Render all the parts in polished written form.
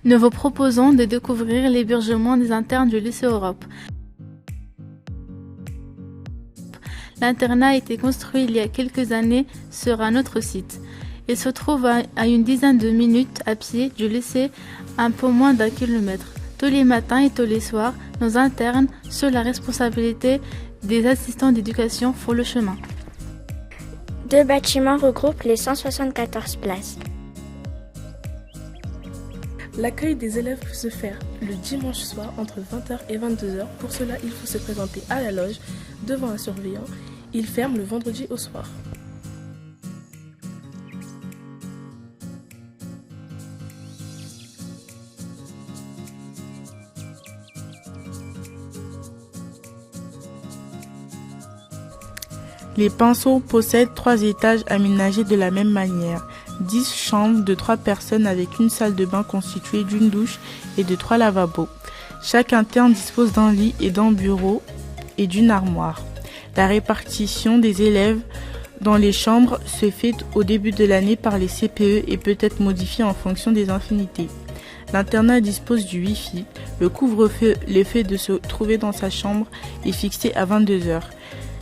Nous vous proposons de découvrir l'hébergement des internes du lycée Europe. L'internat a été construit il y a quelques années sur un autre site. Il se trouve à une dizaine de minutes à pied du lycée, un peu moins d'1 kilomètre. Tous les matins et tous les soirs, nos internes, sous la responsabilité des assistants d'éducation, font le chemin. 2 bâtiments regroupent les 174 places. L'accueil des élèves peut se faire le dimanche soir entre 20h et 22h. Pour cela, il faut se présenter à la loge devant un surveillant. Il ferme le vendredi au soir. Les pinceaux possèdent 3 étages aménagés de la même manière. 10 chambres de 3 personnes avec une salle de bain constituée d'une douche et de 3 lavabos. Chaque interne dispose d'un lit et d'un bureau et d'une armoire. La répartition des élèves dans les chambres se fait au début de l'année par les CPE et peut être modifiée en fonction des affinités. L'internat dispose du Wi-Fi. Le couvre-feu, le fait de se trouver dans sa chambre, est fixé à 22h.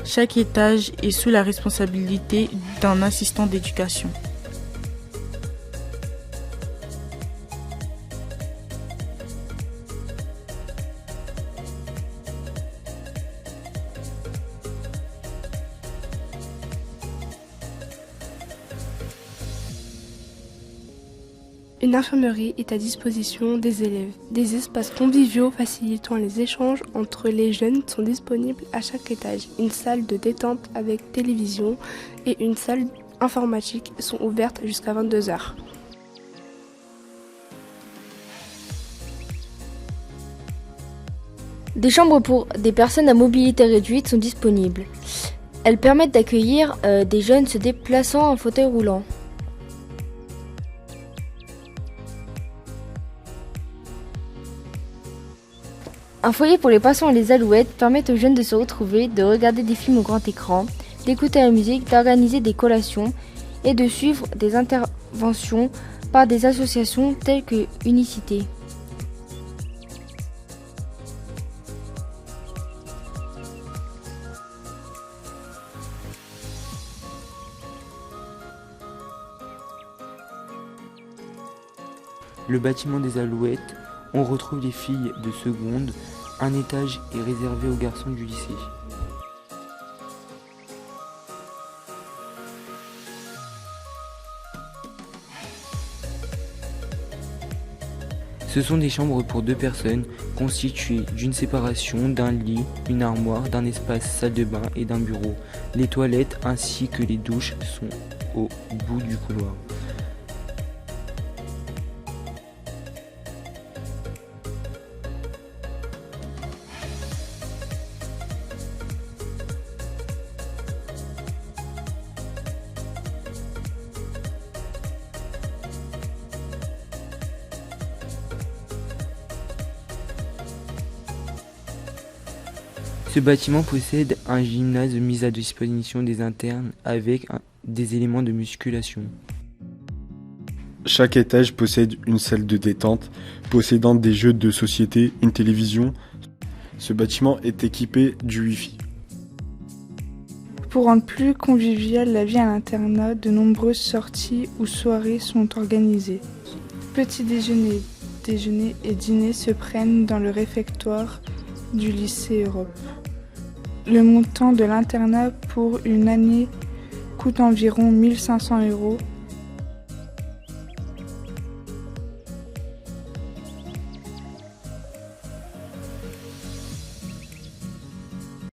Chaque étage est sous la responsabilité d'un assistant d'éducation. Une infirmerie est à disposition des élèves. Des espaces conviviaux facilitant les échanges entre les jeunes sont disponibles à chaque étage. Une salle de détente avec télévision et une salle informatique sont ouvertes jusqu'à 22h. Des chambres pour des personnes à mobilité réduite sont disponibles. Elles permettent d'accueillir des jeunes se déplaçant en fauteuil roulant. Un foyer pour les passants et les alouettes permet aux jeunes de se retrouver, de regarder des films au grand écran, d'écouter la musique, d'organiser des collations et de suivre des interventions par des associations telles que Unicité. Le bâtiment des Alouettes, on retrouve les filles de seconde. Un étage est réservé aux garçons du lycée. Ce sont des chambres pour 2 personnes constituées d'une séparation, d'un lit, une armoire, d'un espace salle de bain et d'un bureau. Les toilettes ainsi que les douches sont au bout du couloir. Ce bâtiment possède un gymnase mis à disposition des internes avec des éléments de musculation. Chaque étage possède une salle de détente possédant des jeux de société, une télévision. Ce bâtiment est équipé du Wi-Fi. Pour rendre plus conviviale la vie à l'internat, de nombreuses sorties ou soirées sont organisées. Petit déjeuner, déjeuner et dîner se prennent dans le réfectoire du lycée Europe. Le montant de l'internat pour une année coûte environ 1 500 €.